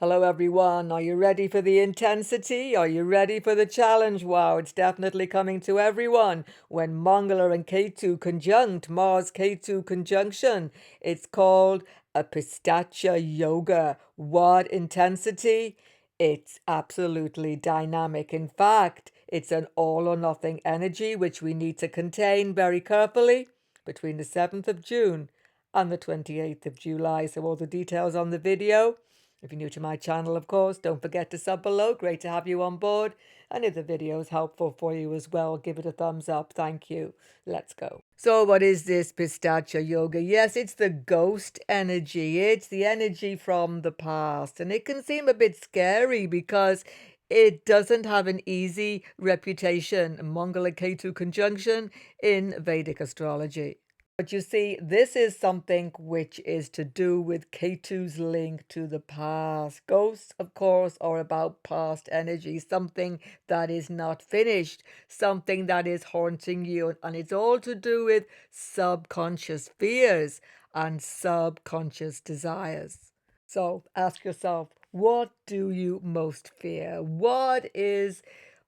Hello everyone, are you ready for the intensity? Are you ready for the challenge? Wow, it's definitely coming to everyone when Mangala and Ketu conjunct, Mars Ketu conjunction. It's called a Pishacha Yoga. What intensity? It's absolutely dynamic. In fact, it's an all or nothing energy which we need to contain very carefully between the 7th of June and the 28th of July. So all the details on the video. If you're new to my channel, of course, don't forget to sub below. Great to have you on board. And if the video is helpful for you as well, give it a thumbs up. Thank you. Let's go. So what is this Pishacha Yoga? Yes, it's the ghost energy. It's the energy from the past. And it can seem a bit scary because it doesn't have an easy reputation, Mangala Ketu conjunction in Vedic astrology. But you see, this is something which is to do with Ketu's link to the past. Ghosts, of course, are about past energy, something that is not finished, something that is haunting you. And it's all to do with subconscious fears and subconscious desires. So ask yourself, what do you most fear? What is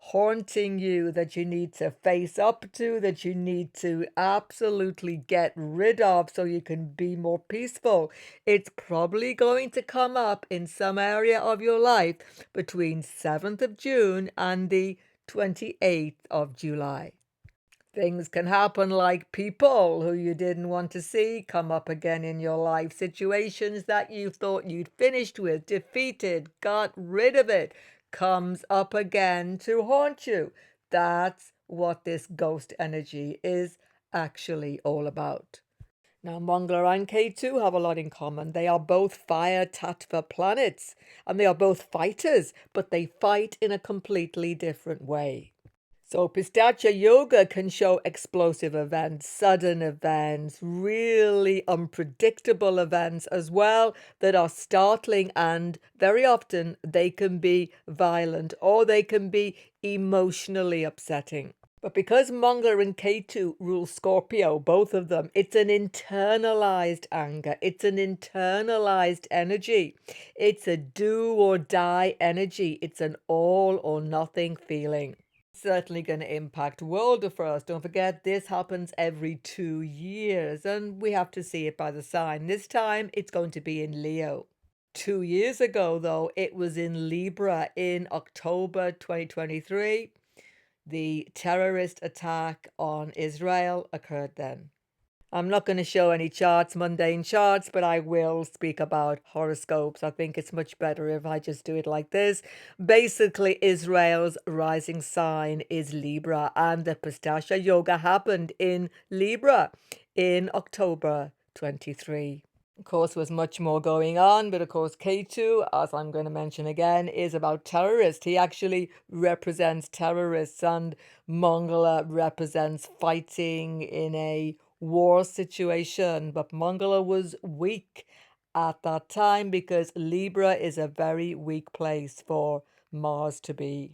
haunting you that you need to face up to, that you need to absolutely get rid of so you can be more peaceful? It's probably going to come up in some area of your life between 7th of June and the 28th of July. Things can happen like people who you didn't want to see come up again in your life. Situations that you thought you'd finished with, defeated, got rid of it, comes up again to haunt you. That's what this ghost energy is actually all about. Now, Mangala and Ketu have a lot in common. They are both fire tattva planets, and they are both fighters, but they fight in a completely different way. So Pishacha Yoga can show explosive events, sudden events, really unpredictable events as well that are startling, and very often they can be violent or they can be emotionally upsetting. But because Mangala and Ketu rule Scorpio, both of them, it's an internalized anger. It's an internalized energy. It's a do or die energy. It's an all or nothing feeling. Certainly going to impact world affairs. Don't forget, this happens every 2 years, and we have to see it by the sign. This time, it's going to be in Leo. 2 years ago, though, it was in Libra in October 2023. The terrorist attack on Israel occurred then. I'm not going to show any charts, mundane charts, but I will speak about horoscopes. I think it's much better if I just do it like this. Basically, Israel's rising sign is Libra, and the Pishacha Yoga happened in Libra in October 23. Of course, there was much more going on, but of course, Ketu, as I'm going to mention again, is about terrorists. He actually represents terrorists, and Mangala represents fighting in a war situation. But Mangala was weak at that time because Libra is a very weak place for Mars to be.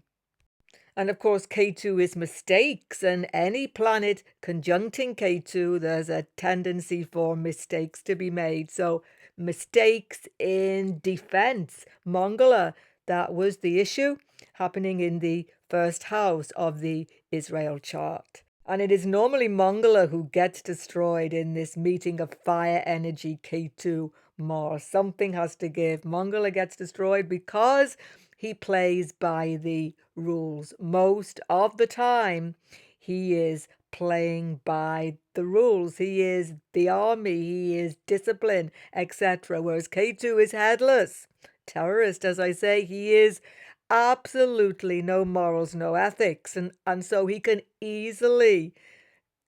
And of course, Ketu is mistakes, and any planet conjuncting Ketu, there's a tendency for mistakes to be made. So, mistakes in defense. Mangala, that was the issue happening in the first house of the Israel chart. And it is normally Mangala who gets destroyed in this meeting of fire energy Ketu Mars. Something has to give. Mangala gets destroyed because he plays by the rules. Most of the time, he is playing by the rules. He is the army, he is discipline, etc. Whereas Ketu is headless. Terrorist, as I say, he is absolutely no morals, no ethics. And so he can easily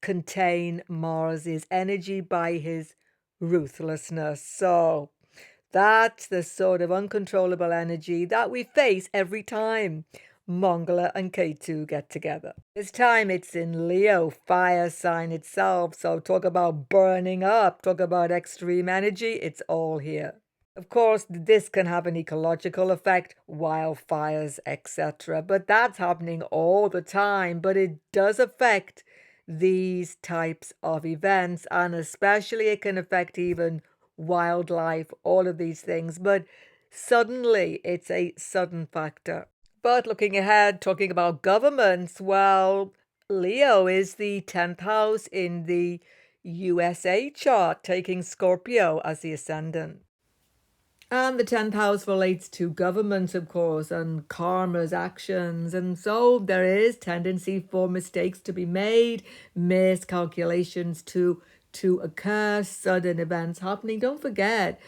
contain Mars's energy by his ruthlessness. So that's the sort of uncontrollable energy that we face every time Mangala and Ketu get together. This time it's in Leo, fire sign itself. So talk about burning up, talk about extreme energy, it's all here. Of course, this can have an ecological effect, wildfires, etc. But that's happening all the time. But it does affect these types of events, and especially it can affect even wildlife, all of these things. But Suddenly, it's a sudden factor. But looking ahead, talking about governments, well, Leo is the 10th house in the USA chart, taking Scorpio as the ascendant. And the 10th house relates to government, of course, and karma's actions. And so there is tendency for mistakes to be made, miscalculations to occur, sudden events happening. Don't forget,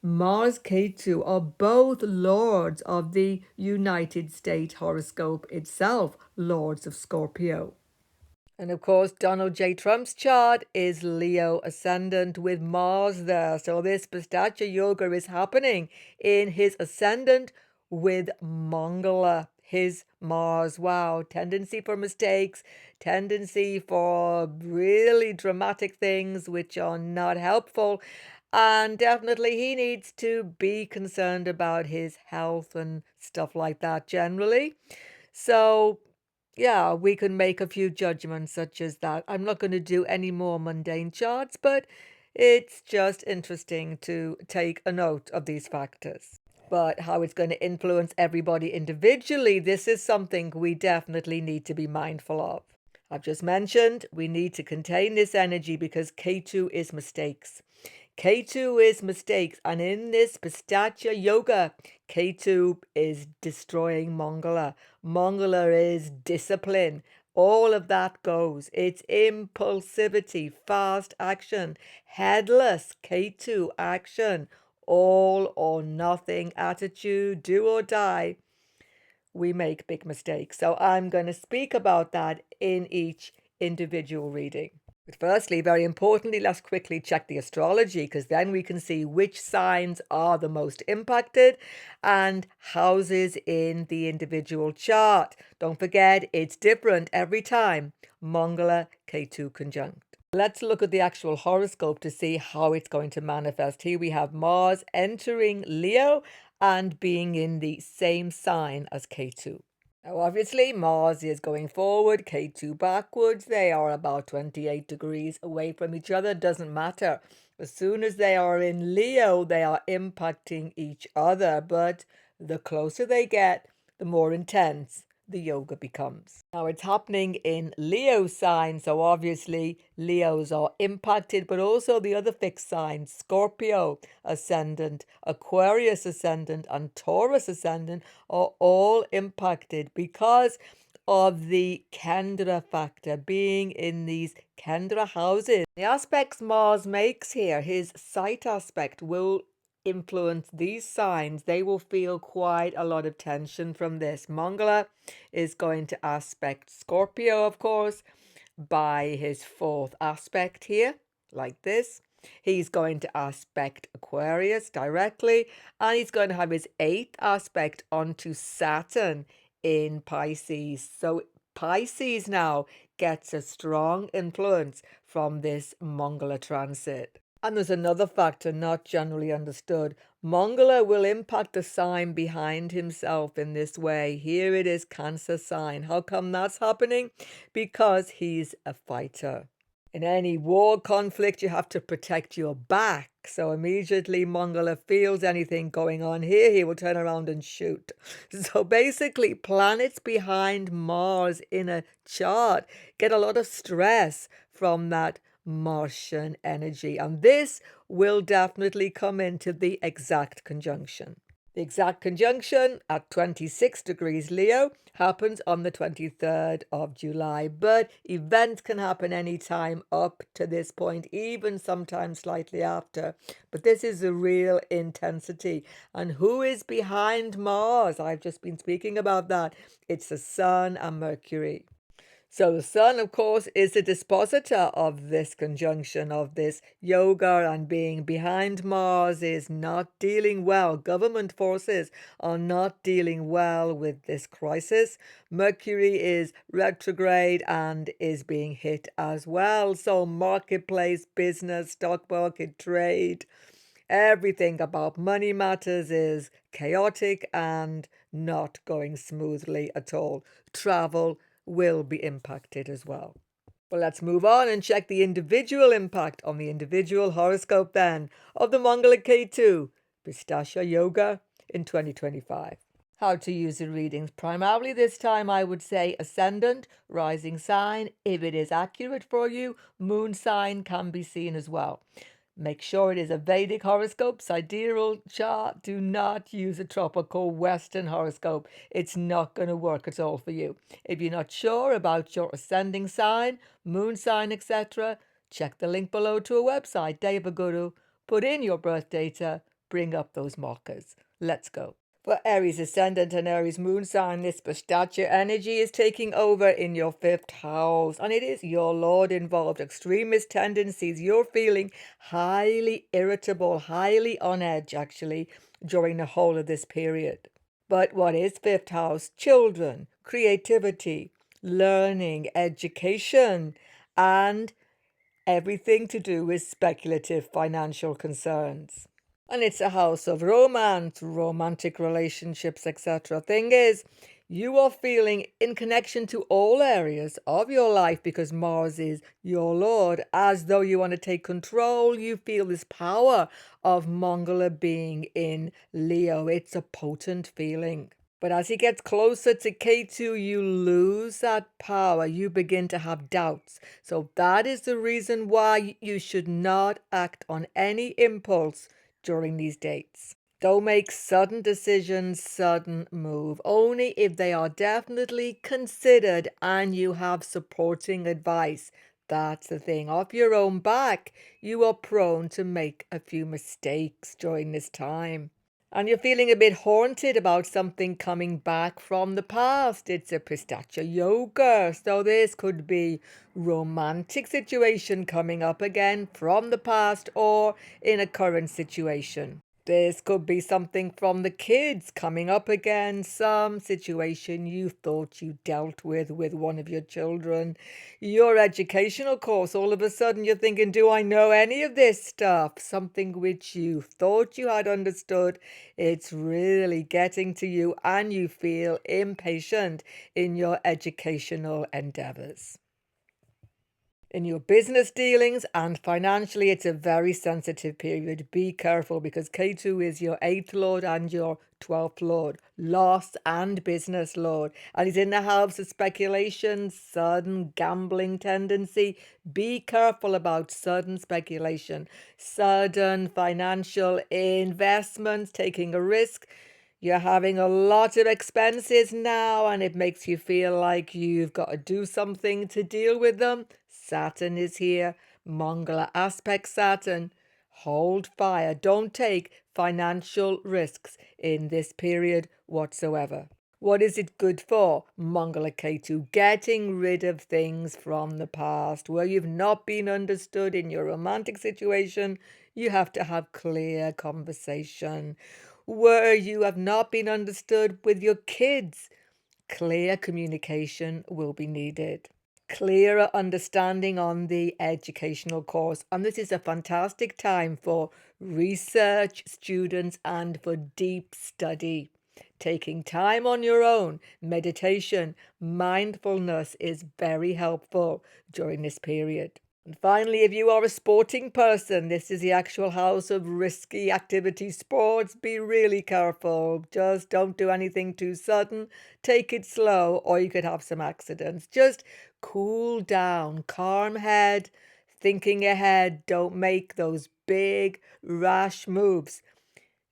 Mars Ketu are both lords of the United States horoscope itself, lords of Scorpio. And of course, Donald J. Trump's chart is Leo ascendant with Mars there. So this Pishacha Yoga is happening in his ascendant with Mangala, his Mars. Wow, tendency for mistakes, tendency for really dramatic things which are not helpful. And definitely he needs to be concerned about his health and stuff like that generally. So yeah, we can make a few judgments such as that. I'm not going to do any more mundane charts, but it's just interesting to take a note of these factors. But how it's going to influence everybody individually, this is something we definitely need to be mindful of. I've just mentioned we need to contain this energy because K2 is mistakes. K2 is mistakes, and in this Pishacha Yoga, K2 is destroying Mangala. Mangala is discipline. All of that goes. It's impulsivity, fast action, headless K2 action, all or nothing attitude, do or die. We make big mistakes. So I'm going to speak about that in each individual reading. But firstly, very importantly, let's quickly check the astrology because then we can see which signs are the most impacted and houses in the individual chart. Don't forget, it's different every time. Mangala Ketu conjunct. Let's look at the actual horoscope to see how it's going to manifest. Here we have Mars entering Leo and being in the same sign as Ketu. Now, obviously, Mars is going forward, K2 backwards. They are about 28 degrees away from each other. Doesn't matter. As soon as they are in Leo, they are impacting each other. But the closer they get, the more intense the yoga becomes. Now, it's happening in Leo sign, so obviously Leos are impacted, but also the other fixed signs, Scorpio ascendant, Aquarius ascendant, and Taurus ascendant are all impacted because of the Kendra factor being in these Kendra houses. The aspects Mars makes here, his site aspect, will influence these signs. They will feel quite a lot of tension from this. Mangala is going to aspect Scorpio, of course, by his fourth aspect here, like this. He's going to aspect Aquarius directly, and he's going to have his eighth aspect onto Saturn in Pisces. So Pisces now gets a strong influence from this Mangala transit. And there's another factor not generally understood. Mangala will impact the sign behind himself in this way. Here it is, Cancer sign. How come that's happening? Because he's a fighter. In any war conflict, you have to protect your back. So immediately Mangala feels anything going on here, he will turn around and shoot. So basically, planets behind Mars in a chart get a lot of stress from that Martian energy. And this will definitely come into the exact conjunction. The exact conjunction at 26 degrees Leo happens on the 23rd of July, but events can happen anytime up to this point, even sometimes slightly after. But this is the real intensity. And who is behind Mars? I've just been speaking about that. It's the Sun and Mercury. So the Sun, of course, is the dispositor of this conjunction, of this yoga, and being behind Mars is not dealing well. Government forces are not dealing well with this crisis. Mercury is retrograde and is being hit as well. So marketplace, business, stock market, trade, everything about money matters is chaotic and not going smoothly at all. Travel will be impacted as well. Well, let's move on and check the individual impact on the individual horoscope then of the Mangala Ketu Pishacha Yoga in 2025. How to use the readings. Primarily this time I would say ascendant, rising sign. If it is accurate for you, moon sign can be seen as well. Make sure it is a Vedic horoscope, sidereal chart. Do not use a tropical Western horoscope. It's not going to work at all for you. If you're not sure about your ascending sign, moon sign, etc., check the link below to a website, Devaguru. Put in your birth data, bring up those markers. Let's go. For Aries ascendant and Aries moon sign, this Pishacha energy is taking over in your 5th house, and it is your Lord involved. Extremist tendencies. You're feeling highly irritable, highly on edge, actually, during the whole of this period. But what is 5th house? Children, creativity, learning, education, and everything to do with speculative financial concerns. And it's a house of romance, romantic relationships, etc. Thing is, you are feeling in connection to all areas of your life because Mars is your Lord, as though you want to take control. You feel this power of Mangala being in Leo. It's a potent feeling. But as he gets closer to Ketu, you lose that power. You begin to have doubts. So that is the reason why you should not act on any impulse during these dates. Don't make sudden decisions, sudden move, only if they are definitely considered and you have supporting advice. That's the thing. Off your own back, you are prone to make a few mistakes during this time. And you're feeling a bit haunted about something coming back from the past. It's a Pishacha Yoga. So this could be romantic situation coming up again from the past or in a current situation. This could be something from the kids coming up again, some situation you thought you dealt with one of your children. Your educational course, all of a sudden you're thinking, do I know any of this stuff? Something which you thought you had understood, it's really getting to you and you feel impatient in your educational endeavors. In your business dealings and financially, it's a very sensitive period. Be careful because Ketu is your 8th lord and your 12th lord, loss and business lord. And he's in the house of speculation, sudden gambling tendency. Be careful about sudden speculation, sudden financial investments, taking a risk. You're having a lot of expenses now and it makes you feel like you've got to do something to deal with them. Saturn is here. Mangala aspect Saturn. Hold fire. Don't take financial risks in this period whatsoever. What is it good for? Mangala Ketu, getting rid of things from the past. Where you've not been understood in your romantic situation, you have to have clear conversation. Where you have not been understood with your kids, clear communication will be needed. Clearer understanding on the educational course. And this is a fantastic time for research students and for deep study. Taking time on your own, meditation, mindfulness is very helpful during this period. And finally, if you are a sporting person, this is the actual house of risky activity sports. Be really careful. Just don't do anything too sudden. Take it slow or you could have some accidents. Just cool down, calm head, thinking ahead. Don't make those big rash moves.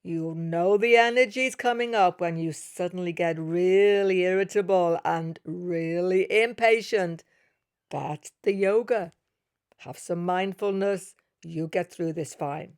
You'll know the energy's coming up when you suddenly get really irritable and really impatient. That's the yoga. Have some mindfulness. You get through this fine.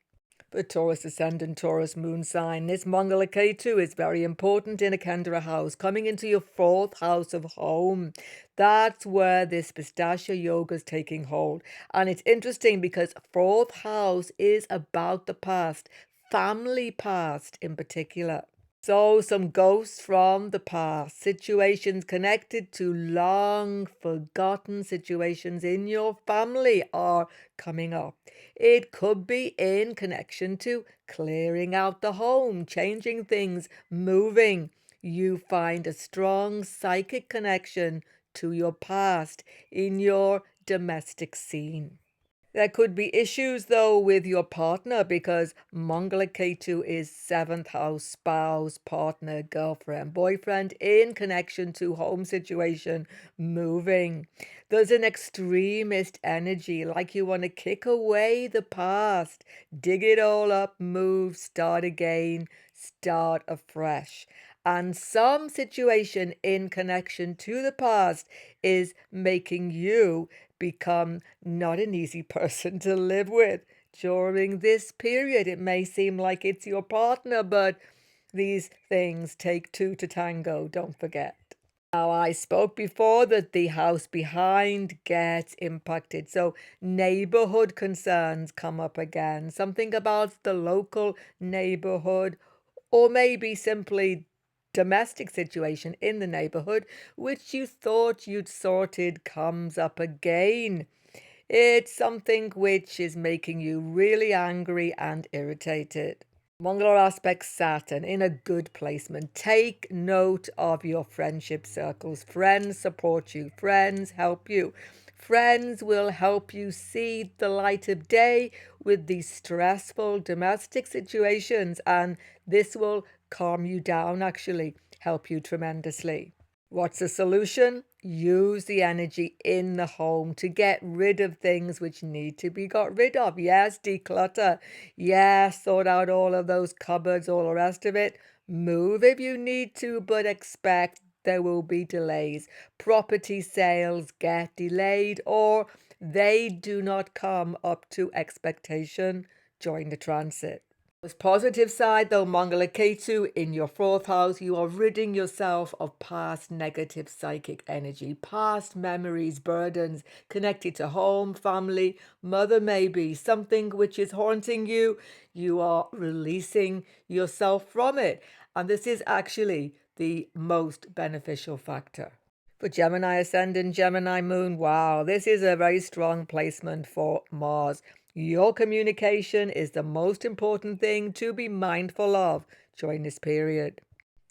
For Taurus ascendant, Taurus moon sign, this Mangala Ketu is very important in a Kendra house, coming into your 4th house of home. That's where this Pishacha Yoga is taking hold. And it's interesting because 4th house is about the past, family past in particular. So some ghosts from the past, situations connected to long forgotten situations in your family are coming up. It could be in connection to clearing out the home, changing things, moving. You find a strong psychic connection to your past in your domestic scene. There could be issues though with your partner because Mangala Ketu is seventh house spouse, partner, girlfriend, boyfriend in connection to home situation, moving. There's an extremist energy like you want to kick away the past, dig it all up, move, start again, start afresh. And some situation in connection to the past is making you become not an easy person to live with during this period. It may seem like it's your partner, but these things take two to tango, don't forget. Now, I spoke before that the house behind gets impacted. So, neighborhood concerns come up again. Something about the local neighborhood, or maybe simply domestic situation in the neighborhood, which you thought you'd sorted, comes up again. It's something which is making you really angry and irritated. Mongol aspect Saturn in a good placement. Take note of your friendship circles. Friends support you. Friends help you. Friends will help you see the light of day with these stressful domestic situations, and this will calm you down, actually, help you tremendously. What's the solution? Use the energy in the home to get rid of things which need to be got rid of. Yes, declutter. Yes, sort out all of those cupboards, all the rest of it. Move if you need to, but expect there will be delays. Property sales get delayed or they do not come up to expectation during the transit. The positive side though, Mangala Ketu in your fourth house, you are ridding yourself of past negative psychic energy, past memories, burdens connected to home, family, mother, maybe something which is haunting you. You are releasing yourself from it. And this is actually the most beneficial factor. For Gemini Ascendant, Gemini Moon, wow, this is a very strong placement for Mars. Your communication is the most important thing to be mindful of during this period.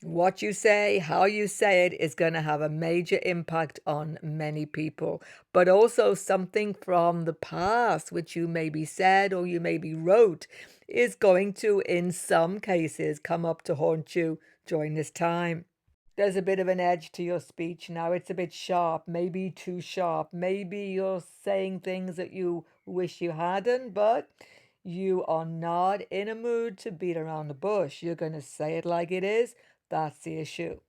What you say, how you say it is going to have a major impact on many people, but also something from the past, which you maybe said or you maybe wrote, is going to, in some cases, come up to haunt you during this time. There's a bit of an edge to your speech now. It's a bit sharp, maybe too sharp. Maybe you're saying things that you wish you hadn't, but you are not in a mood to beat around the bush. You're going to say it like it is. That's the issue.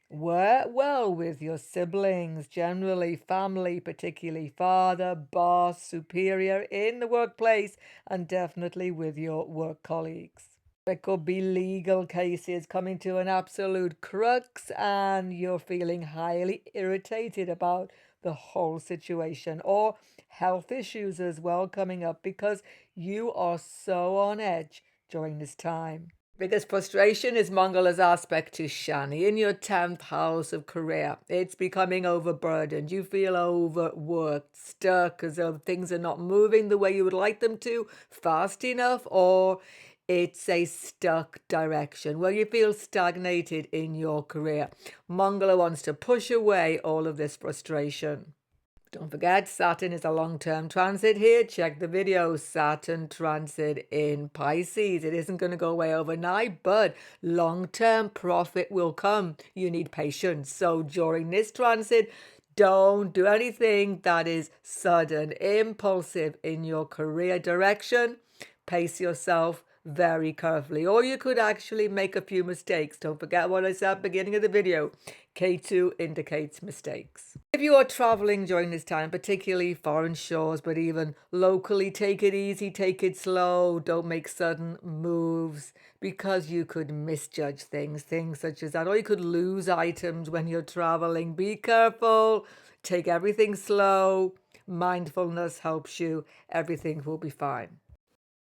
Work well with your siblings, generally family, particularly father, boss, superior in the workplace, and definitely with your work colleagues. There could be legal cases coming to an absolute crux, and you're feeling highly irritated about the whole situation, or health issues as well coming up because you are so on edge during this time. Biggest frustration is Mongola's aspect to Shani in your 10th house of career. It's becoming overburdened. You feel overworked, stuck, as though things are not moving the way you would like them to fast enough, or it's a stuck direction where you feel stagnated in your career. Mongola wants to push away all of this frustration. Don't forget, Saturn is a long-term transit here. Check the video, Saturn transit in Pisces. It isn't going to go away overnight, but long-term profit will come. You need patience. So during this transit, don't do anything that is sudden, impulsive in your career direction. Pace yourself very carefully, or you could actually make a few mistakes. Don't forget what I said at the beginning of the video. K2 indicates mistakes. If you are traveling during this time, particularly foreign shores, but even locally, take it easy, take it slow, don't make sudden moves because you could misjudge things such as that, or you could lose items when you're traveling. Be careful, take everything slow. Mindfulness helps you. Everything will be fine.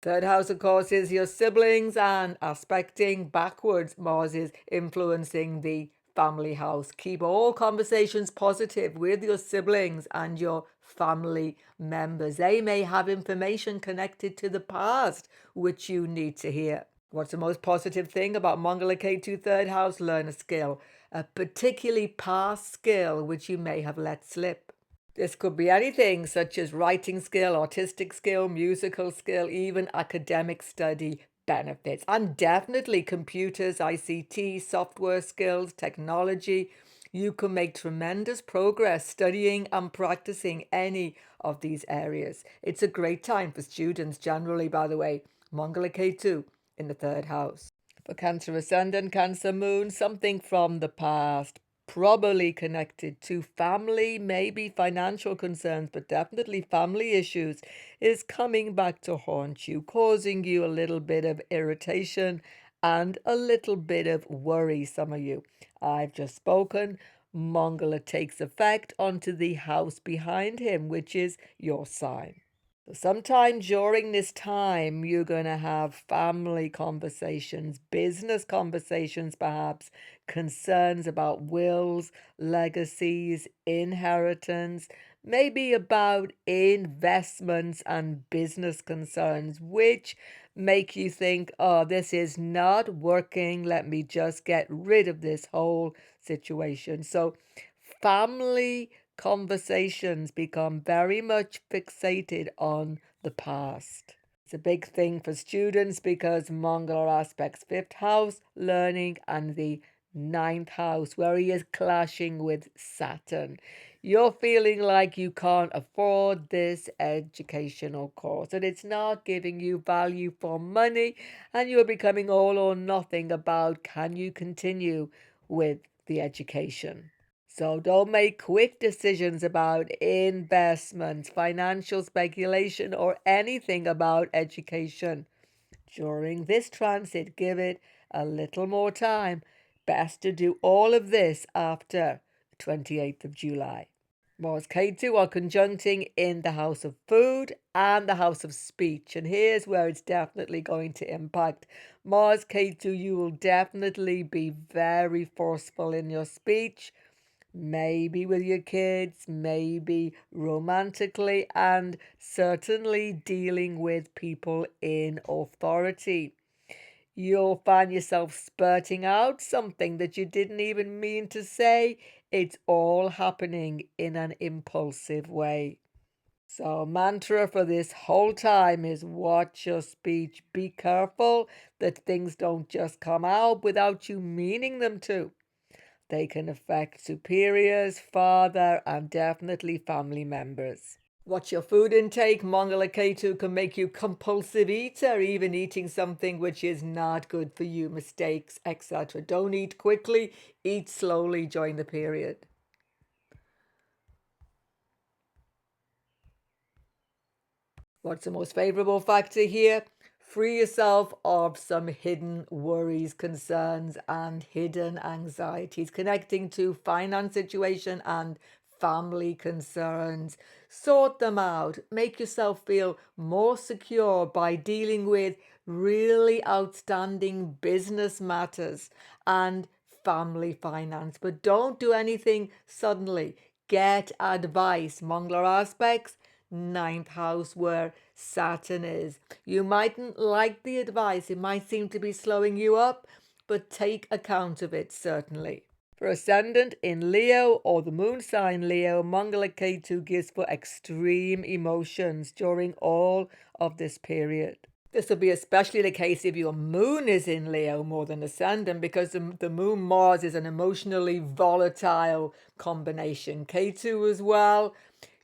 Third house, of course, is your siblings, and aspecting backwards, Mars is influencing the family house. Keep all conversations positive with your siblings and your family members. They may have information connected to the past which you need to hear. What's the most positive thing about Mongala K2 third house? Learn a skill, a particularly past skill which you may have let slip. This could be anything such as writing skill, artistic skill, musical skill, even academic study benefits. And definitely computers, ICT, software skills, technology. You can make tremendous progress studying and practicing any of these areas. It's a great time for students generally, by the way. Mangala Ketu in the third house. For Cancer Ascendant, Cancer Moon, something from the past, probably connected to family, maybe financial concerns, but definitely family issues, is coming back to haunt you, causing you a little bit of irritation and a little bit of worry, some of you. I've just spoken. Mangala takes effect onto the house behind him, which is your sign. So sometime during this time, you're going to have family conversations, business conversations, perhaps concerns about wills, legacies, inheritance, maybe about investments and business concerns, which make you think, oh, this is not working. Let me just get rid of this whole situation. So family conversations become very much fixated on the past. It's a big thing for students because Mangala aspects fifth house, learning, and the ninth house, where he is clashing with Saturn. You're feeling like you can't afford this educational course and it's not giving you value for money, and you're becoming all or nothing about can you continue with the education. So don't make quick decisions about investments, financial speculation, or anything about education. During this transit, give it a little more time. Best to do all of this after 28th of July. Mars Ketu are conjuncting in the house of food and the house of speech. And here's where it's definitely going to impact. Mars Ketu, you will definitely be very forceful in your speech. Maybe with your kids, maybe romantically, and certainly dealing with people in authority. You'll find yourself spurting out something that you didn't even mean to say. It's all happening in an impulsive way. So, mantra for this whole time is watch your speech. Be careful that things don't just come out without you meaning them to. They can affect superiors, father, and definitely family members. Watch your food intake. Mangala Ketu can make you compulsive eater, even eating something which is not good for you, mistakes, etc. Don't eat quickly, eat slowly during the period. What's the most favorable factor here? Free yourself of some hidden worries, concerns, and hidden anxieties connecting to finance situation and family concerns. Sort them out. Make yourself feel more secure by dealing with really outstanding business matters and family finance. But don't do anything suddenly. Get advice. Mangala aspects, ninth house where Saturn is. You mightn't like the advice, it might seem to be slowing you up, but take account of it certainly. For Ascendant in Leo or the moon sign Leo, Mangala Ketu gives for extreme emotions during all of this period. This will be especially the case if your moon is in Leo more than Ascendant, because the moon Mars is an emotionally volatile combination. Ketu as well.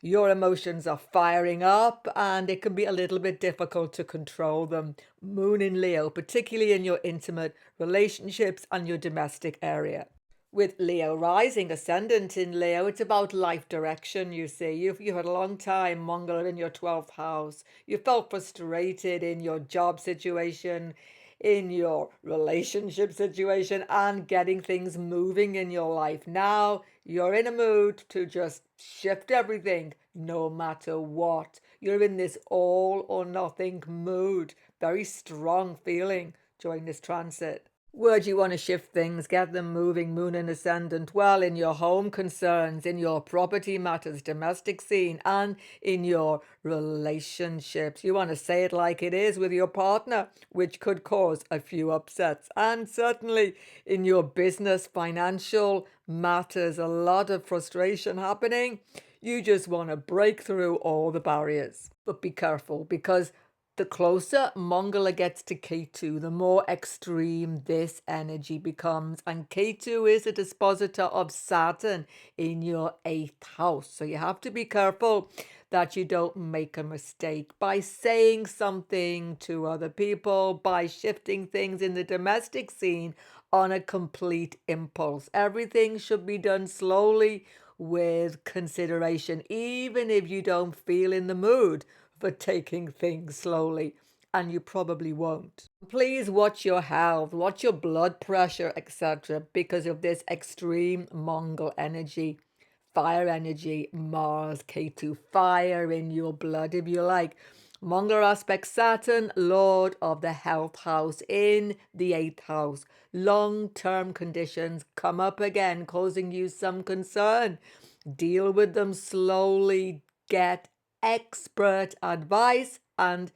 Your emotions are firing up and it can be a little bit difficult to control them. Moon in Leo, particularly in your intimate relationships and your domestic area. With Leo rising, ascendant in Leo, it's about life direction, you see. You've had a long time Mongol in your 12th house. You felt frustrated in your job situation, in your relationship situation, and getting things moving in your life. Now you're in a mood to just shift everything, no matter what. You're in this all or nothing mood. Very strong feeling during this transit. Where do you want to shift things, get them moving, moon and ascendant? Well, in your home concerns, in your property matters, domestic scene, and in your relationships. You want to say it like it is with your partner, which could cause a few upsets. And certainly in your business, financial matters, a lot of frustration happening. You just want to break through all the barriers. But be careful, because the closer Mangala gets to Ketu, the more extreme this energy becomes. And Ketu is a dispositor of Saturn in your 8th house. So you have to be careful that you don't make a mistake by saying something to other people, by shifting things in the domestic scene on a complete impulse. Everything should be done slowly with consideration, even if you don't feel in the mood for taking things slowly, and you probably won't. Please watch your health, watch your blood pressure, etc., because of this extreme Mongol energy, fire energy, Mars, Ketu, fire in your blood, if you like. Mongol aspect Saturn, Lord of the health house in the 8th house. Long-term conditions come up again, causing you some concern. Deal with them slowly, get expert advice, and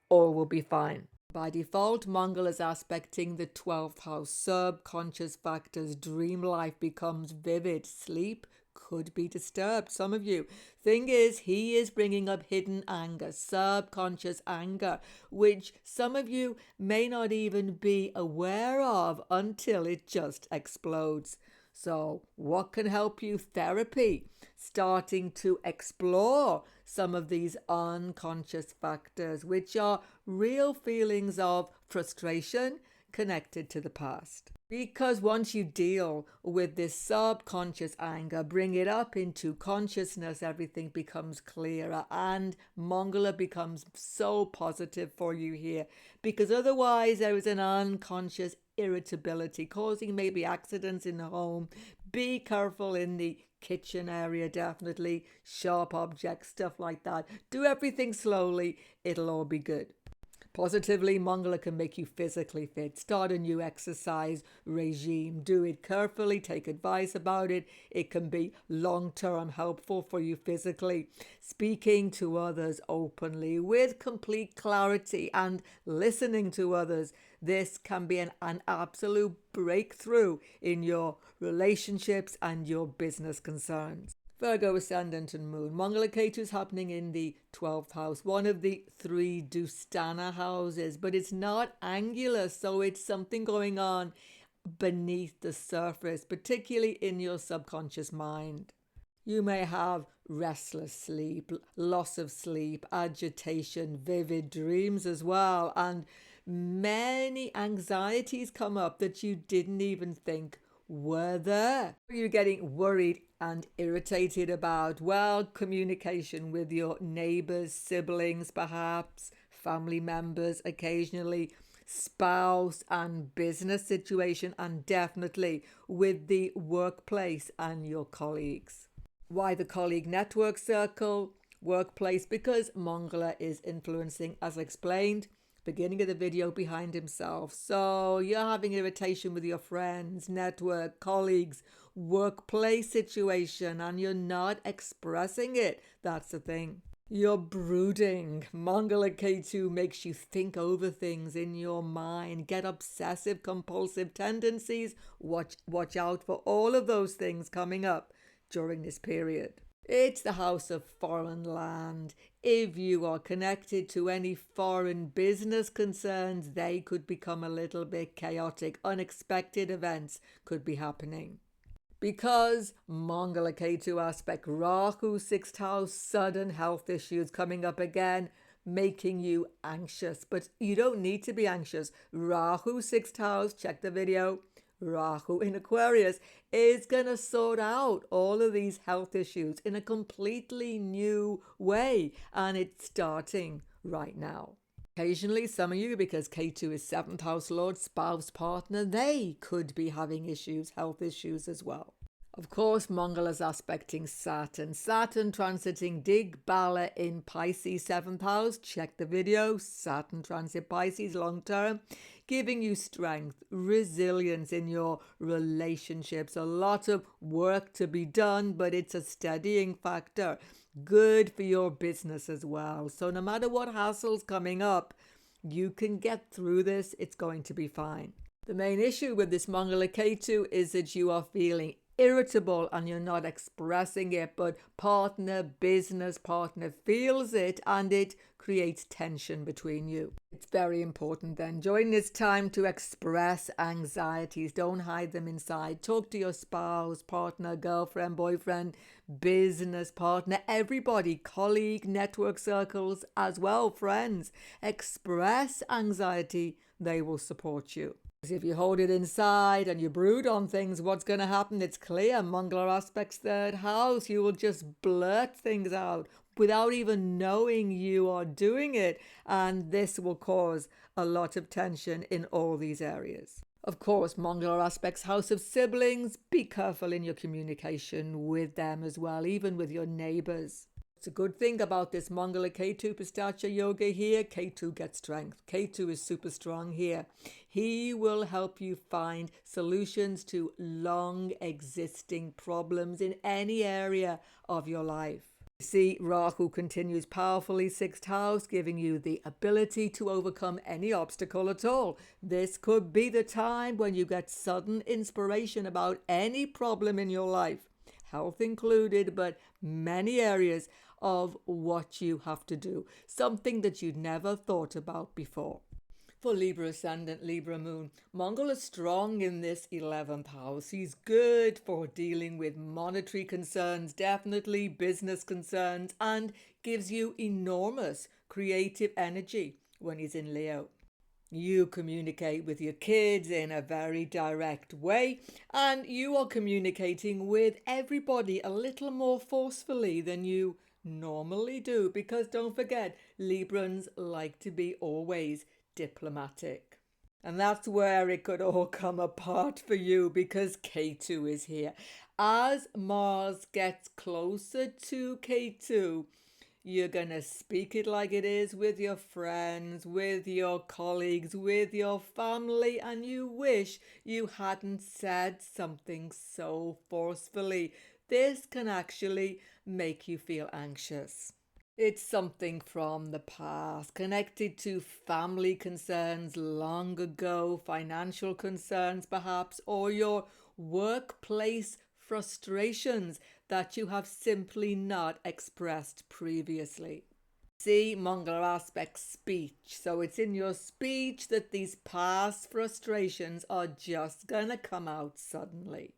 all will be fine. By default, Mongol is aspecting the 12th house. Subconscious factors, dream life becomes vivid. Sleep could be disturbed, some of you. Thing is, he is bringing up hidden anger, subconscious anger, which some of you may not even be aware of until it just explodes. So what can help you? Therapy, starting to explore some of these unconscious factors, which are real feelings of frustration connected to the past. Because once you deal with this subconscious anger, bring it up into consciousness, everything becomes clearer, and Mongala becomes so positive for you here, because otherwise there is an unconscious irritability causing maybe accidents in the home. Be careful in the kitchen area, definitely. Sharp objects, stuff like that. Do everything slowly. It'll all be good. Positively, Mongala can make you physically fit. Start a new exercise regime. Do it carefully. Take advice about it. It can be long-term helpful for you physically. Speaking to others openly with complete clarity and listening to others. This can be an absolute breakthrough in your relationships and your business concerns. Virgo, Ascendant and Moon. Mangala Ketu is happening in the 12th house, one of the 3 Dustana houses, but it's not angular, so it's something going on beneath the surface, particularly in your subconscious mind. You may have restless sleep, loss of sleep, agitation, vivid dreams as well, and many anxieties come up that you didn't even think were there. You're getting worried and irritated about, well, communication with your neighbors, siblings, perhaps, family members, occasionally, spouse and business situation, and definitely with the workplace and your colleagues. Why the colleague network circle, workplace? Because Mongala is influencing, as explained, beginning of the video, behind himself. So you're having irritation with your friends, network, colleagues, workplace situation, and you're not expressing it. That's the thing. You're brooding. Mongala Ketu makes you think over things in your mind, get obsessive compulsive tendencies. Watch out for all of those things coming up during this period. It's the house of foreign land. If you are connected to any foreign business concerns, they could become a little bit chaotic. Unexpected events could be happening. Because Mongala Ketu aspect Rahu, 6th house, sudden health issues coming up again, making you anxious. But you don't need to be anxious. Rahu, 6th house, check the video. Rahu in Aquarius is going to sort out all of these health issues in a completely new way, and it's starting right now. Occasionally, some of you, because Ketu is 7th house lord, spouse, partner, they could be having issues, health issues as well. Of course, Mongala's aspecting Saturn. Saturn transiting Digbala in Pisces, 7th house. Check the video. Saturn transit Pisces long term, giving you strength, resilience in your relationships. A lot of work to be done, but it's a steadying factor. Good for your business as well. So no matter what hassle's coming up, you can get through this. It's going to be fine. The main issue with this Mongala Ketu is that you are feeling irritable and you're not expressing it, but business partner feels it and it creates tension between you. It's very important then during this time to express anxieties. Don't hide them inside. Talk to your spouse, partner, girlfriend, boyfriend, business partner, everybody, colleague, network circles as well, friends. Express anxiety. They will support you. If you hold it inside and you brood on things, what's going to happen? It's clear. Mangala aspects third house. You will just blurt things out without even knowing you are doing it. And this will cause a lot of tension in all these areas. Of course, Mangala aspects house of siblings. Be careful in your communication with them as well, even with your neighbors. It's a good thing about this Mangala Ketu Pishacha Yoga here. Ketu gets strength. Ketu is super strong here. He will help you find solutions to long existing problems in any area of your life. See, Rahu continues powerfully, 6th house, giving you the ability to overcome any obstacle at all. This could be the time when you get sudden inspiration about any problem in your life, health included, but many areas of what you have to do, something that you'd never thought about before. For Libra Ascendant, Libra Moon, Mongol is strong in this 11th house. He's good for dealing with monetary concerns, definitely business concerns, and gives you enormous creative energy when he's in Leo. You communicate with your kids in a very direct way, and you are communicating with everybody a little more forcefully than you normally do, because don't forget, Librans like to be always diplomatic. And that's where it could all come apart for you, because Ketu is here. As Mars gets closer to Ketu, you're going to speak it like it is with your friends, with your colleagues, with your family, and you wish you hadn't said something so forcefully. This can actually make you feel anxious. It's something from the past, connected to family concerns long ago, financial concerns perhaps, or your workplace frustrations that you have simply not expressed previously. See, Mongol aspect speech. So it's in your speech that these past frustrations are just gonna come out suddenly.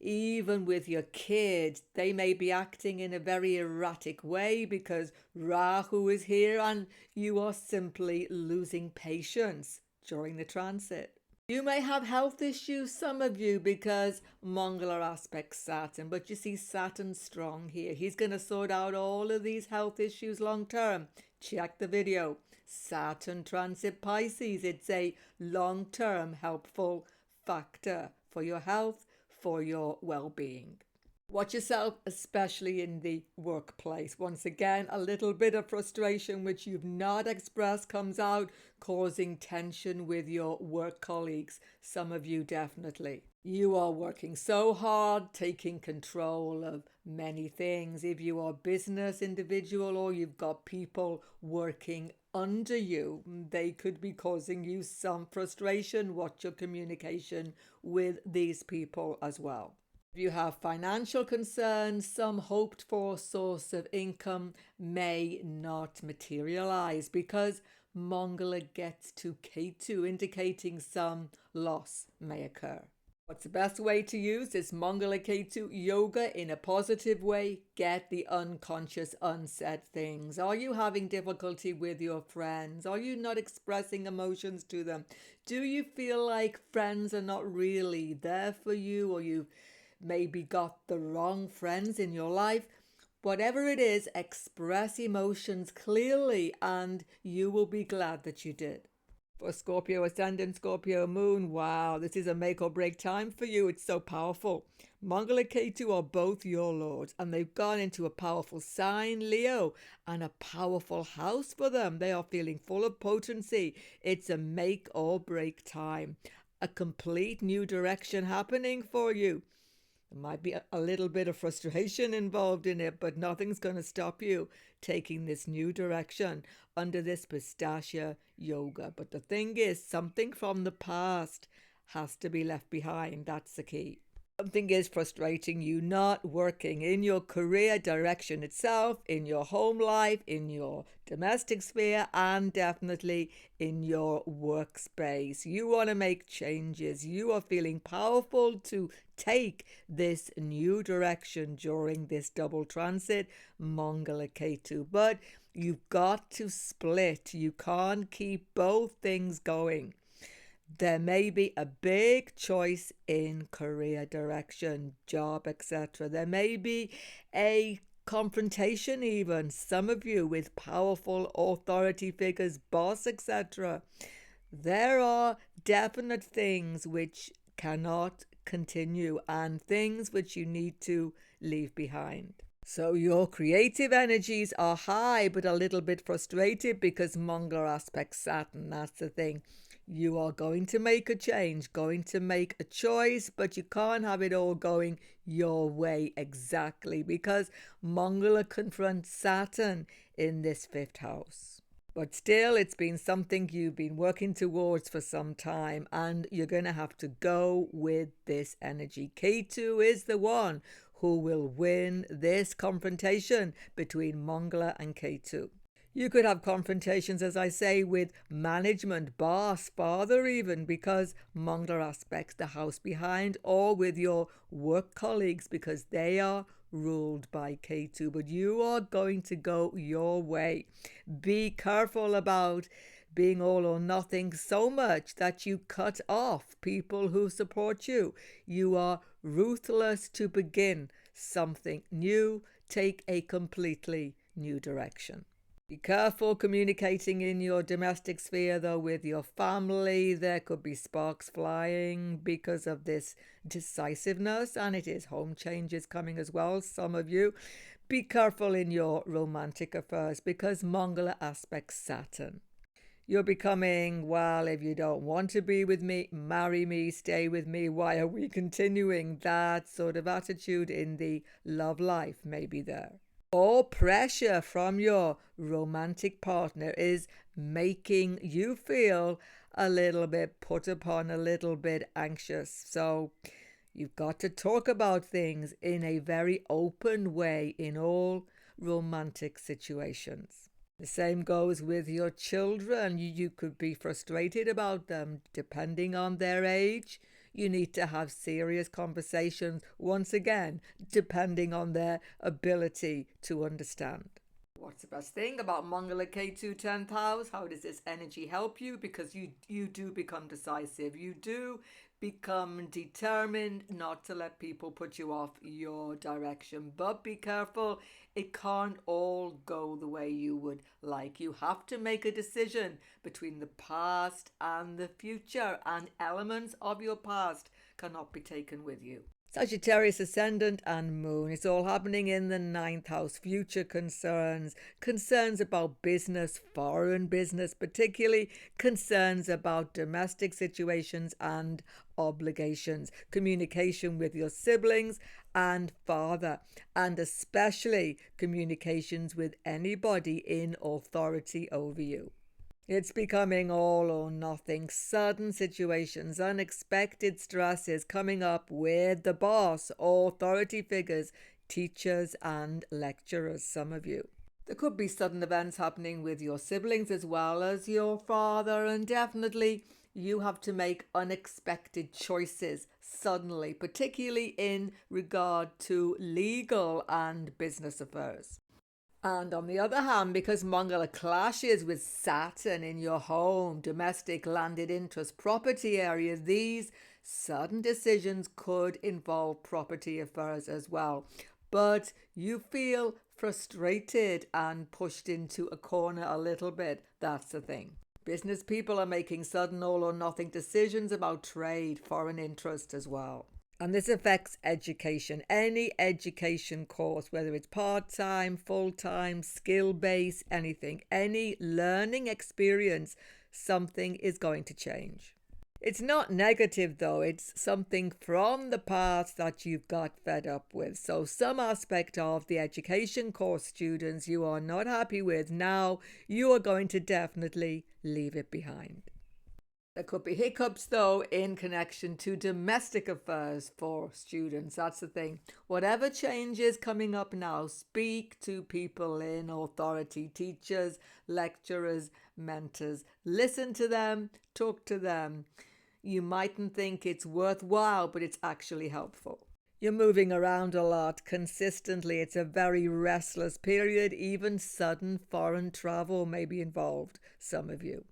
Even with your kids, they may be acting in a very erratic way because Rahu is here and you are simply losing patience during the transit. You may have health issues, some of you, because Mangala aspects Saturn, but you see Saturn's strong here. He's going to sort out all of these health issues long term. Check the video. Saturn transit Pisces. It's a long-term helpful factor for your health, for your well-being. Watch yourself, especially in the workplace. Once again, a little bit of frustration which you've not expressed comes out, causing tension with your work colleagues. Some of you definitely. You are working so hard, taking control of many things. If you are a business individual or you've got people working under you, they could be causing you some frustration. Watch your communication with these people as well. If you have financial concerns, some hoped for source of income may not materialize because Mongala gets to Ketu, indicating some loss may occur. What's the best way to use this Mongala Ketu yoga in a positive way? Get the unconscious, unsaid things. Are you having difficulty with your friends? Are you not expressing emotions to them? Do you feel like friends are not really there for you, or you've maybe got the wrong friends in your life? Whatever it is, express emotions clearly and you will be glad that you did. For Scorpio Ascendant, Scorpio Moon, wow, this is a make or break time for you. It's so powerful. Mongala Ketu are both your lords and they've gone into a powerful sign, Leo, and a powerful house for them. They are feeling full of potency. It's a make or break time. A complete new direction happening for you. There might be a little bit of frustration involved in it, but nothing's going to stop you taking this new direction under this Pishacha Yoga. But the thing is, something from the past has to be left behind. That's the key. Something is frustrating you, not working in your career direction itself, in your home life, in your domestic sphere, and definitely in your workspace. You want to make changes. You are feeling powerful to take this new direction during this double transit, Mangala Ketu. But you've got to split. You can't keep both things going. There may be a big choice in career direction, job, etc. There may be a confrontation, even some of you with powerful authority figures, boss, etc. There are definite things which cannot continue and things which you need to leave behind. So your creative energies are high but a little bit frustrated because Mangala aspects Saturn. That's the thing. You are going to make a change, going to make a choice, but you can't have it all going your way exactly because Mangala confronts Saturn in this fifth house. But still, it's been something you've been working towards for some time, and you're going to have to go with this energy. Ketu is the one who will win this confrontation between Mangala and Ketu. You could have confrontations, as I say, with management, boss, father even, because Mangala aspects the house behind, or with your work colleagues because they are ruled by Ketu. But you are going to go your way. Be careful about being all or nothing so much that you cut off people who support you. You are ruthless to begin something new. Take a completely new direction. Be careful communicating in your domestic sphere, though, with your family. There could be sparks flying because of this decisiveness, and it is home changes coming as well, some of you. Be careful in your romantic affairs because Mangala aspects Saturn. You're becoming, well, if you don't want to be with me, marry me, stay with me. Why are we continuing? That sort of attitude in the love life may be there. Or pressure from your romantic partner is making you feel a little bit put upon, a little bit anxious. So you've got to talk about things in a very open way in all romantic situations. The same goes with your children. You could be frustrated about them depending on their age. You need to have serious conversations, once again, depending on their ability to understand. What's the best thing about Mangala Ketu 10th house? How does this energy help you? Because you do become decisive. You do become determined not to let people put you off your direction. But be careful, it can't all go the way you would like. You have to make a decision between the past and the future, and elements of your past cannot be taken with you. Sagittarius Ascendant and Moon. It's all happening in the 9th house. Future concerns, concerns about business, foreign business, particularly concerns about domestic situations and obligations, communication with your siblings and father, and especially communications with anybody in authority over you. It's becoming all or nothing. Sudden situations, unexpected stresses coming up with the boss, authority figures, teachers and lecturers, some of you. There could be sudden events happening with your siblings as well as your father, and definitely you have to make unexpected choices suddenly, particularly in regard to legal and business affairs. And on the other hand, because Mangala clashes with Saturn in your home, domestic, landed interest, property areas, these sudden decisions could involve property affairs as well. But you feel frustrated and pushed into a corner a little bit. That's the thing. Business people are making sudden all or nothing decisions about trade, foreign interest as well. And this affects education, any education course, whether it's part-time, full-time, skill-based, anything, any learning experience, something is going to change. It's not negative though, it's something from the past that you've got fed up with. So some aspect of the education course students you are not happy with, now you are going to definitely leave it behind. There could be hiccups, though, in connection to domestic affairs for students. That's the thing. Whatever change is coming up now, speak to people in authority, teachers, lecturers, mentors. Listen to them, talk to them. You mightn't think it's worthwhile, but it's actually helpful. You're moving around a lot consistently. It's a very restless period. Even sudden foreign travel may be involved, some of you.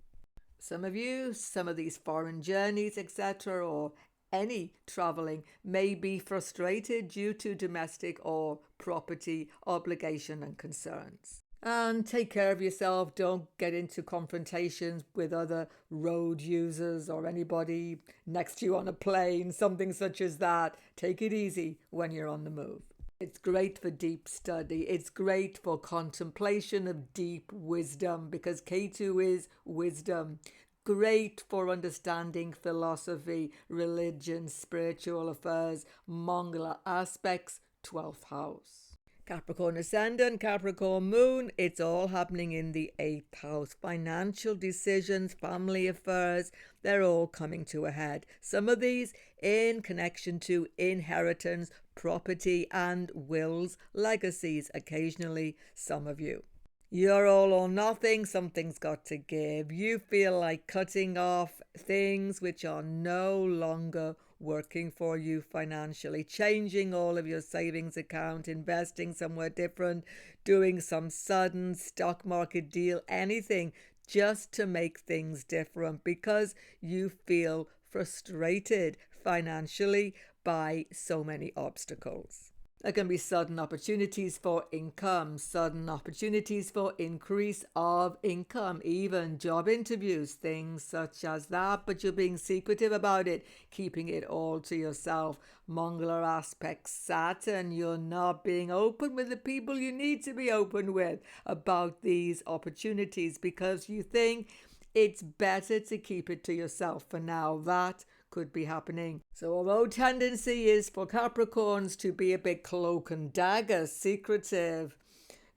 Some of these foreign journeys, etc., or any traveling may be frustrated due to domestic or property obligation and concerns. And take care of yourself. Don't get into confrontations with other road users or anybody next to you on a plane, something such as that. Take it easy when you're on the move. It's great for deep study. It's great for contemplation of deep wisdom because Ketu is wisdom. Great for understanding philosophy, religion, spiritual affairs, Mangala aspects, 12th house. Capricorn Ascendant, Capricorn Moon, it's all happening in the 8th house. Financial decisions, family affairs, they're all coming to a head. Some of these in connection to inheritance, property and wills, legacies, occasionally some of you. You're all or nothing, something's got to give. You feel like cutting off things which are no longer working for you financially, changing all of your savings account, investing somewhere different, doing some sudden stock market deal, anything just to make things different because you feel frustrated financially by so many obstacles. There can be sudden opportunities for income, sudden opportunities for increase of income, even job interviews, things such as that, but you're being secretive about it, keeping it all to yourself. Mangala aspects, Saturn, you're not being open with the people you need to be open with about these opportunities because you think it's better to keep it to yourself for now. That could be happening. So although tendency is for Capricorns to be a bit cloak and dagger, secretive,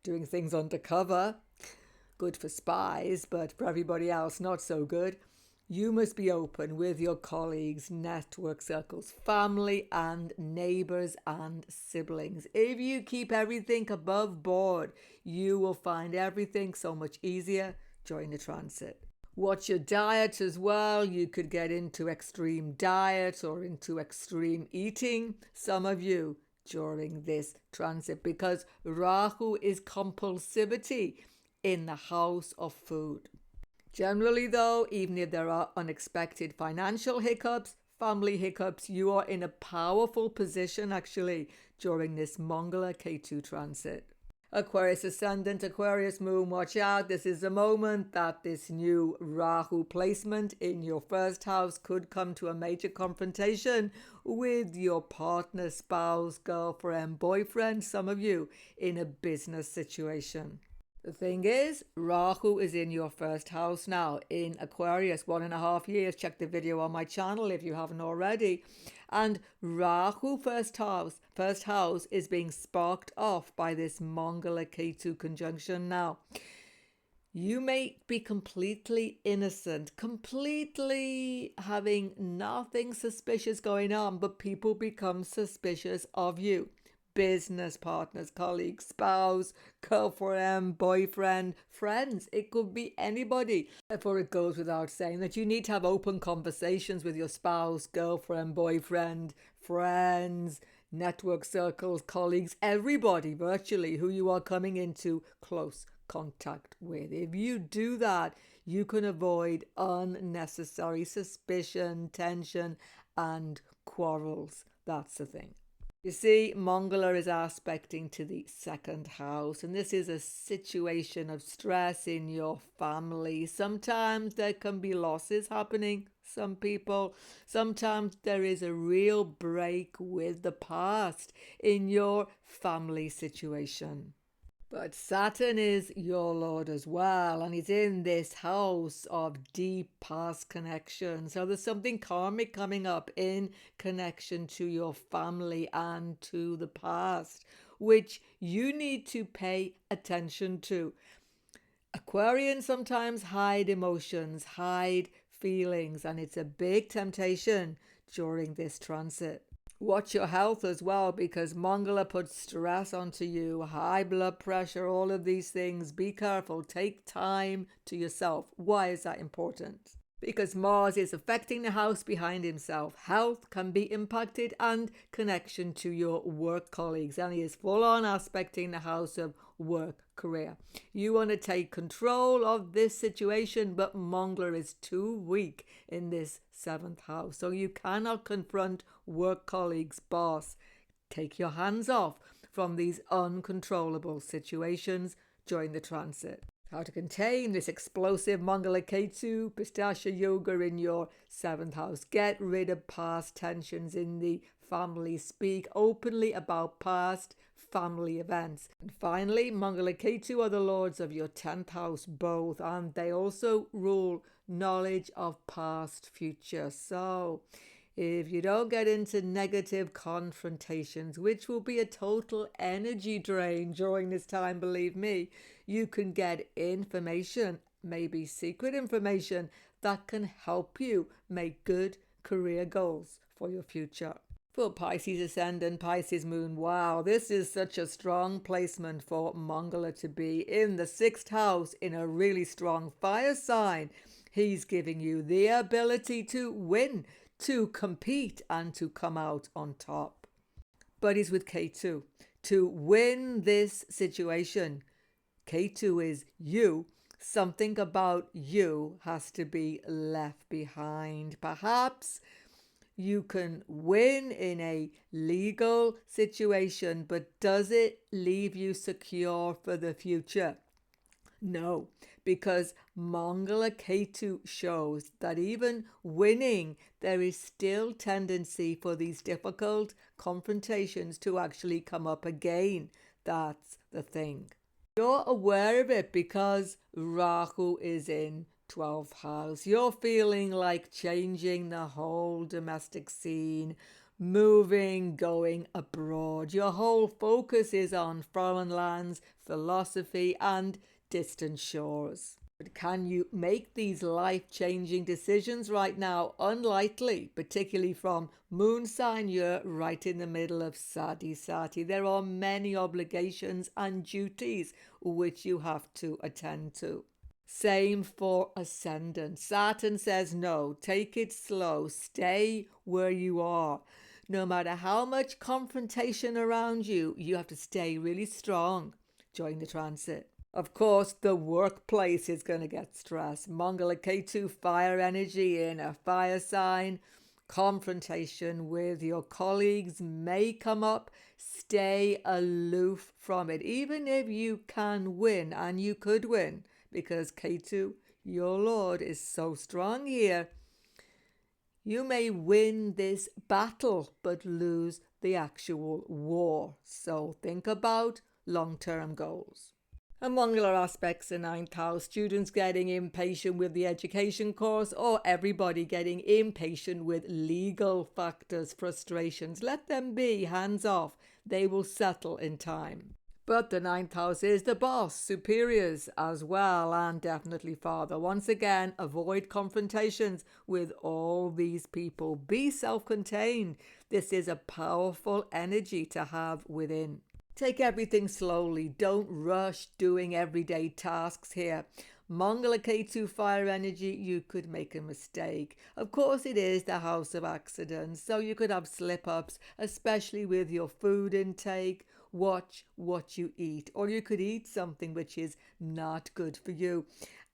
doing things undercover, good for spies, but for everybody else not so good, you must be open with your colleagues, network circles, family and neighbors and siblings. If you keep everything above board, you will find everything so much easier during the transit. Watch your diet as well. You could get into extreme diet or into extreme eating, some of you, during this transit because Rahu is compulsivity in the house of food. Generally though, even if there are unexpected financial hiccups, family hiccups, you are in a powerful position actually during this Mangala Ketu transit. Aquarius Ascendant, Aquarius Moon, watch out. This is a moment that this new Rahu placement in your first house could come to a major confrontation with your partner, spouse, girlfriend, boyfriend, some of you in a business situation. The thing is, Rahu is in your first house now in Aquarius, 1.5 years. Check the video on my channel if you haven't already. And Rahu first house is being sparked off by this Mangala Ketu conjunction now. You may be completely innocent, completely having nothing suspicious going on, but people become suspicious of you. Business partners, colleagues, spouse, girlfriend, boyfriend, friends. It could be anybody. Therefore, it goes without saying that you need to have open conversations with your spouse, girlfriend, boyfriend, friends, network circles, colleagues, everybody virtually who you are coming into close contact with. If you do that, you can avoid unnecessary suspicion, tension, and quarrels. That's the thing. You see, Mangala is aspecting to the second house, and this is a situation of stress in your family. Sometimes there can be losses happening, some people. Sometimes there is a real break with the past in your family situation. But Saturn is your Lord as well, and he's in this house of deep past connection. So there's something karmic coming up in connection to your family and to the past, which you need to pay attention to. Aquarians sometimes hide emotions, hide feelings, and it's a big temptation during this transit. Watch your health as well, because Mangala puts stress onto you, high blood pressure, all of these things. Be careful. Take time to yourself. Why is that important? Because Mars is affecting the house behind himself. Health can be impacted and connection to your work colleagues. And he is full on aspecting the house of work, career. You want to take control of this situation, but Mangala is too weak in this 7th house. So you cannot confront work colleagues, boss. Take your hands off from these uncontrollable situations during the transit. How to contain this explosive Mangala Ketu, Pishacha Yoga in your 7th house. Get rid of past tensions in the family. Speak openly about past family events. And finally, Mangala Ketu are the lords of your 10th house both, and they also rule knowledge of past, future. So if you don't get into negative confrontations, which will be a total energy drain during this time, believe me, you can get information, maybe secret information, that can help you make good career goals for your future. For Pisces Ascendant, Pisces Moon, wow, this is such a strong placement for Mangala to be in the 6th house in a really strong fire sign. He's giving you the ability to win, to compete, and to come out on top. But he's with Ketu. To win this situation, Ketu is you. Something about you has to be left behind. Perhaps you can win in a legal situation, but does it leave you secure for the future? No, because Mangala Ketu shows that even winning, there is still tendency for these difficult confrontations to actually come up again. That's the thing. You're aware of it because Rahu is in 12th house. You're feeling like changing the whole domestic scene, moving, going abroad. Your whole focus is on foreign lands, philosophy, and distant shores. But can you make these life-changing decisions right now? Unlikely, particularly from moon sign. You're right in the middle of Sati. There are many obligations and duties which you have to attend to. Same for Ascendant. Saturn says no, take it slow, stay where you are. No matter how much confrontation around you, you have to stay really strong during the transit. Of course, the workplace is going to get stressed. Mangala Ketu, fire energy in a fire sign. Confrontation with your colleagues may come up. Stay aloof from it, even if you can win, and you could win, because Ketu, your lord, is so strong here. You may win this battle, but lose the actual war. So think about long-term goals. Among other aspects, the 9th house, students getting impatient with the education course, or everybody getting impatient with legal factors, frustrations. Let them be, hands off. They will settle in time. But the 9th house is the boss, superiors as well, and definitely father. Once again, avoid confrontations with all these people. Be self-contained. This is a powerful energy to have within. Take everything slowly. Don't rush doing everyday tasks here. Mangala Ketu, fire energy, you could make a mistake. Of course, it is the house of accidents, so you could have slip-ups, especially with your food intake. Watch what you eat, or you could eat something which is not good for you.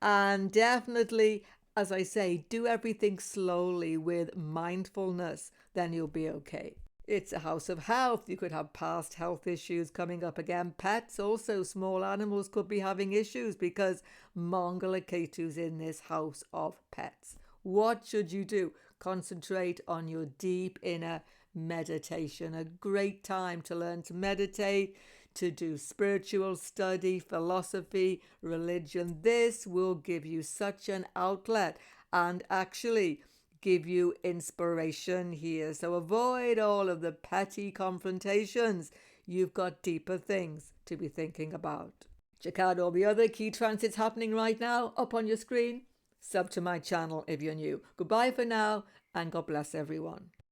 And definitely, as I say, do everything slowly with mindfulness, then you'll be okay. It's a house of health. You could have past health issues coming up again. Pets also, small animals could be having issues because Mangala Ketu's in this house of pets. What should you do? Concentrate on your deep inner meditation. A great time to learn to meditate, to do spiritual study, philosophy, religion. This will give you such an outlet and actually give you inspiration here. So avoid all of the petty confrontations. You've got deeper things to be thinking about. Check out all the other key transits happening right now up on your screen. Sub to my channel if you're new. Goodbye for now, and God bless everyone.